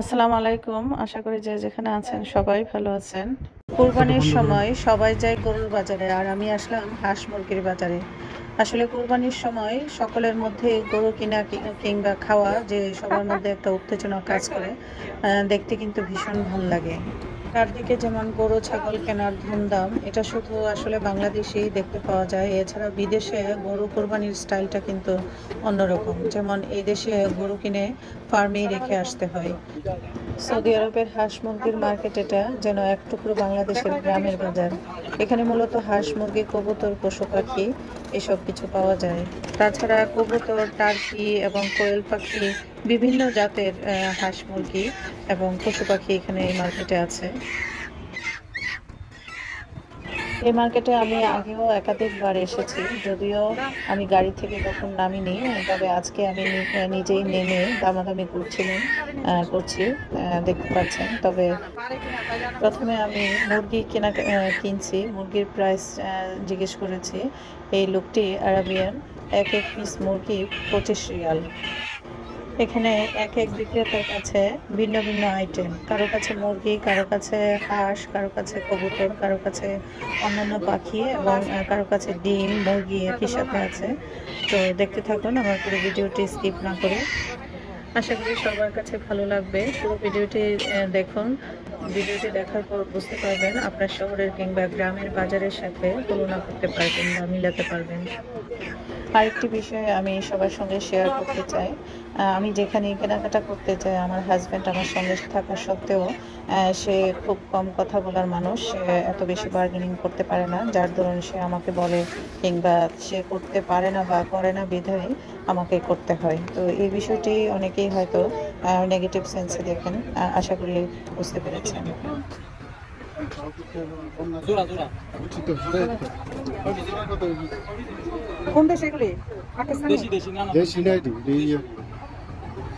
আসসালামু আলাইকুম। আশা করি যে যেখানে আছেন সবাই ভালো আছেন। কুরবানির সময় সবাই যায় গরুর বাজারে আর আমি আসলাম হাঁস মুরগির বাজারে। আসলে কুরবানির সময় সকলের মধ্যে গরু কিনা কিংবা খাওয়া যে সবার মধ্যে একটা উত্তেজনা কাজ করে। দেখতে কিন্তু ভীষণ ভাল লাগে। চারদিকে যেমন গরু ছাগল কেনার ধুমধাম, এটা শুধু আসলে বাংলাদেশেই দেখতে পাওয়া যায়। এছাড়া বিদেশে গরু কোরবানির স্টাইলটা কিন্তু অন্যরকম। যেমন এই দেশে গরু কিনে ফার্মেই রেখে আসতে হয়। সৌদি আরবের হাঁস মুরগির মার্কেট এটা যেন এক টুকরো বাংলাদেশের গ্রামের বাজার। এখানে মূলত হাঁস মুরগি কবুতর পশু পাখি এসব কিছু পাওয়া যায়। তাছাড়া কবুতর টার্কি এবং কোয়েল পাখি বিভিন্ন জাতের হাঁস মুরগি এবং পশু পাখি এখানে এই মার্কেটে আছে। এই মার্কেটে আমি আগেও একাধিকবার এসেছি, যদিও আমি গাড়ি থেকে কখন নামিনি, তবে আজকে আমি নিজেই নেমে দামাদামি করছি, দেখতে পাচ্ছেন। তবে প্রথমে আমি মুরগি কিনছি, মুরগির প্রাইস জিজ্ঞেস করেছি। এই লোকটি আরাবিয়ান, এক এক পিস মুরগি 25 রিয়াল। এখানে এক এক বিক্রেতার কাছে ভিন্ন ভিন্ন আইটেম, কারো কাছে মুরগি, কারো কাছে হাঁস, কারো কাছে কবুতর, কারো কাছে অন্যান্য পাখি এবং কারো কাছে ডিম মুরগি একই সাথে আছে। তো দেখতে থাকুন আমার পুরো ভিডিওটি স্কিপ না করে। আশা করি সবার কাছে ভালো লাগবে। পুরো ভিডিওটি দেখুন। ভিডিওটি দেখার পর বুঝতে পারবেন, আপনার শহরের কিংবা গ্রামের বাজারের সাথে তুলনা করতে পারবেন বা মিলাতে পারবেন। আরেকটি বিষয় আমি সবার সঙ্গে শেয়ার করতে চাই। আমি যেখানে কেনাকাটা করতে চাই, আমার হাজব্যান্ড আমার সঙ্গে থাকা সত্ত্বেও সে খুব কম কথা বলার মানুষ। সে এত বেশি বার্গেনিং করতে পারে না, যার দরুন সে আমাকে বলে, কিংবা সে করতে পারে না বা করে না বিধায় আমাকে করতে হয়। তো এই বিষয়টি অনেকেই হয়তো নেগেটিভ সেন্সে দেখেন। আশা করি বুঝতে পেরেছেন। কোন দেশ এগুলি? পাকিস্তানি? দেশি না এটি,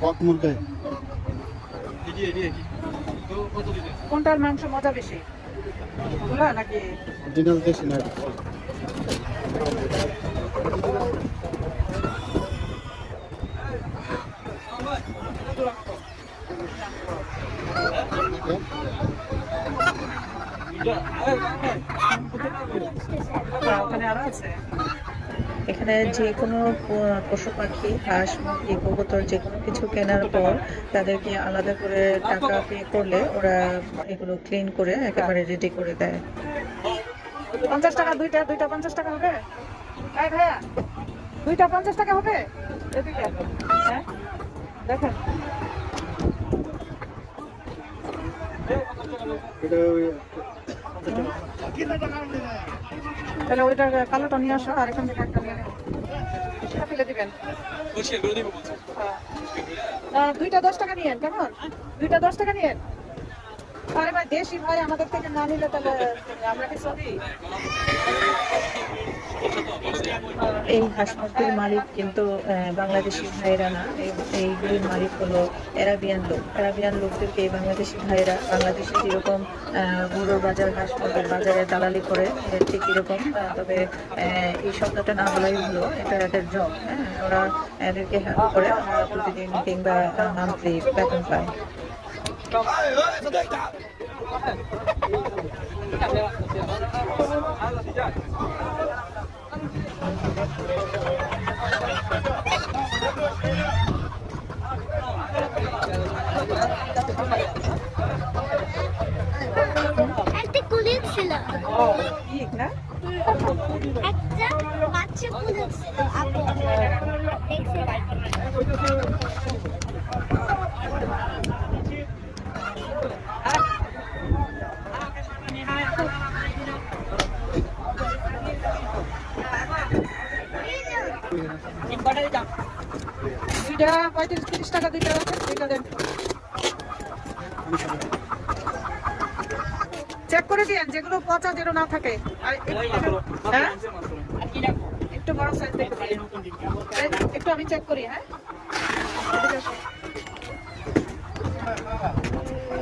কক মুরগি। কোনটার মাংস মজা বেশি, ওগুলা নাকি অরিজিনাল দেশি না এটি? ওখানে আরো আছে? এখানে যে কোনো পশু পাখি, হাঁস মুরগি কবুতর যে কোনো কিছু কেনার পর তাদেরকে আলাদা করে টাকা পে করলে ওরা এগুলো ক্লিন করে একেবারে রেডি করে দেয়। 50 টাকা দুইটা, 50 টাকা হবে? এই ভাইয়া, দুইটা 50 টাকা হবে? হ্যাঁ দেখেন, তাহলে ওইটা কালোটা নিয়ে আসো আর এখান থেকে একটা নিয়ে সেটা ফেলে দিবেন। দুইটা 10 টাকা নিয়েন, কেমন? দুইটা 10 টাকা নিয়েন। আরে ভাই, দেশি ভাই, আমাদের থেকে না নিলে তাহলে আমরা কি সবই। এই হাঁস মুরগির মালিক কিন্তু বাংলাদেশি ভাইয়েরা না, এইগুলির মালিক হলো অ্যারাবিয়ান লোক। অ্যারাবিয়ান লোকদেরকে এই বাংলাদেশি ভাইয়েরা, বাংলাদেশে যেরকম গরুর বাজার হাঁস মুরগির বাজারে দালালি করে ঠিক এরকম, তবে এই শব্দটা না বলাই হলো, এটা এদের জব। হ্যাঁ, ওরা এদেরকে হেল্প করে, ওরা প্রতিদিন কিংবা মান্থলি বেতন পায়। একটা কুলির ছিল, ঠিক না? একটা বাচ্চা কুলির ছিল। আপু দুইটা 35-30 টাকা, দুইটা দেন। চেক করে দিন যেগুলো পচা যেন না থাকে। হ্যাঁ, একটু বড় সাইজ দেখতে পারেন, একটু আমি চেক করি। হ্যাঁ,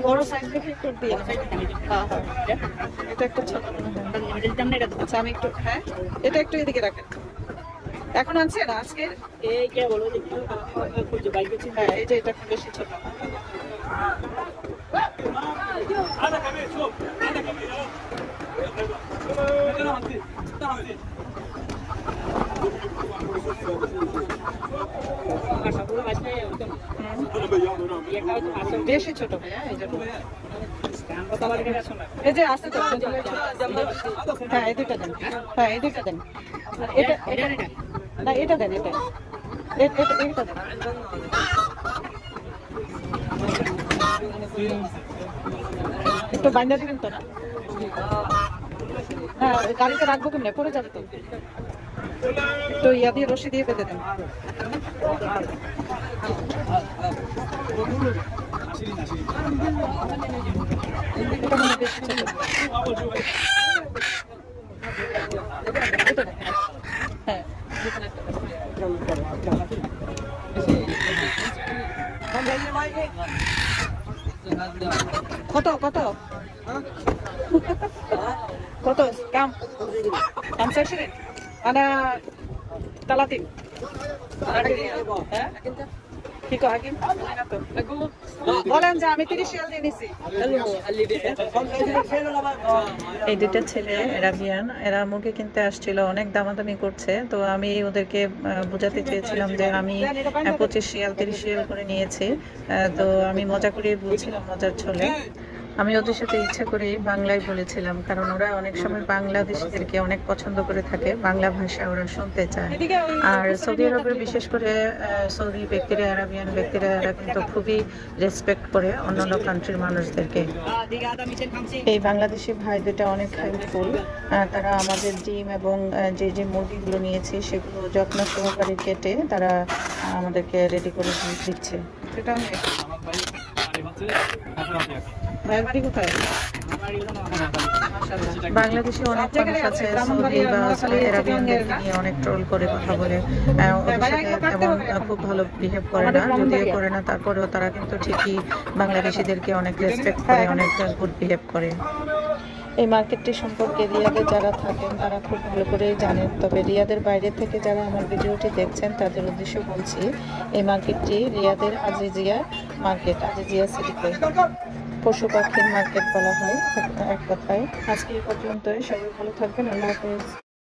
বড় সাইজ দেখে একটু দিয়ে। হ্যাঁ হ্যাঁ, এটা একটু ছোট। আচ্ছা, আমি একটু, হ্যাঁ এটা একটু এদিকে রাখেন। এখন আনছে না আজকে এই কে বলো যে হ্যাঁ, এই যে এটা বেশি ছোট। বেশি ছোট ভাইয়া, এই জন্য। এই যে আসতে তো, হ্যাঁ এই দুইটা দেন, হ্যাঁ এই দুইটা দেন। এটা না, এটা দেন, এটা এটা দেন। একটু বাইন্দা দিবেন তো না? হ্যাঁ, গাড়িতে রাখবো কেমনে, পড়ে যাবে তো। একটু ইয়া দিয়ে রশি দিয়ে বেঁধে দেন। এটা মনে হয় বেশি ছোট। এটা দেন। হ্যাঁ, কত কত kota kam kam saya sih ada talatin Kiko Hakim বলেন যে আমি 30 রিয়াল দিয়ে নিছি। এই দুটো ছেলে রাবিয়ান, এরা মুরগি কিনতে আসছিল, অনেক দামাদামি করছে। তো আমি ওদেরকে বোঝাতে চেয়েছিলাম যে আমি 25 রিয়াল 30 রিয়াল করে নিয়েছি। তো আমি মজা করে বলছিলাম, মজার ছলে আমি ওদের সাথে ইচ্ছা করে বাংলায় বলেছিলাম, কারণ ওরা অনেক সময় বাংলাদেশিদেরকে অনেক পছন্দ করে থাকে, বাংলা ভাষা ওরা শুনতে চায়। আর সৌদি আরবের বিশেষ করে সৌদি ব্যক্তিরা, আরবিয়ান ব্যক্তিরা, এরা কিন্তু খুবই রেসপেক্ট করে অন্যান্য কান্ট্রির মানুষদেরকে। এই বাংলাদেশি ভাই দুটা অনেক হেল্পফুল, তারা আমাদের ডিম এবং যে মুরগিগুলো নিয়েছি সেগুলো যত্ন সহকারে কেটে তারা আমাদেরকে রেডি করে দিচ্ছে। সেটা বাংলাদেশে অনেক মানুষ আছে সৌদি বা সৌদি আরবিয়ানদেরকে নিয়ে অনেক ট্রোল করে কথা বলে, ওদের সাথে তেমন খুব ভালো বিহেভ করে না, যদিও করে না তারপরেও তারা কিন্তু ঠিকই বাংলাদেশিদেরকে অনেক রেসপেক্ট করে, অনেক গুড বিহেভ করে। এই মার্কেটটি সম্পর্কে রিয়াদে যারা থাকেন তারা খুব ভালো করেই জানেন, তবে রিয়াদের বাইরে থেকে যারা আমার ভিডিওটি দেখছেন তাদের উদ্দেশ্য বলছি, এই মার্কেটটি রিয়াদের আজিজিয়া মার্কেট, আজিজিয়া সিটিতে পশু পাখির মার্কেট বলা হয় এক কথায়। আজকে এই পর্যন্তই, সবাই ভালো থাকবেন, আল্লাহ হাফেজ।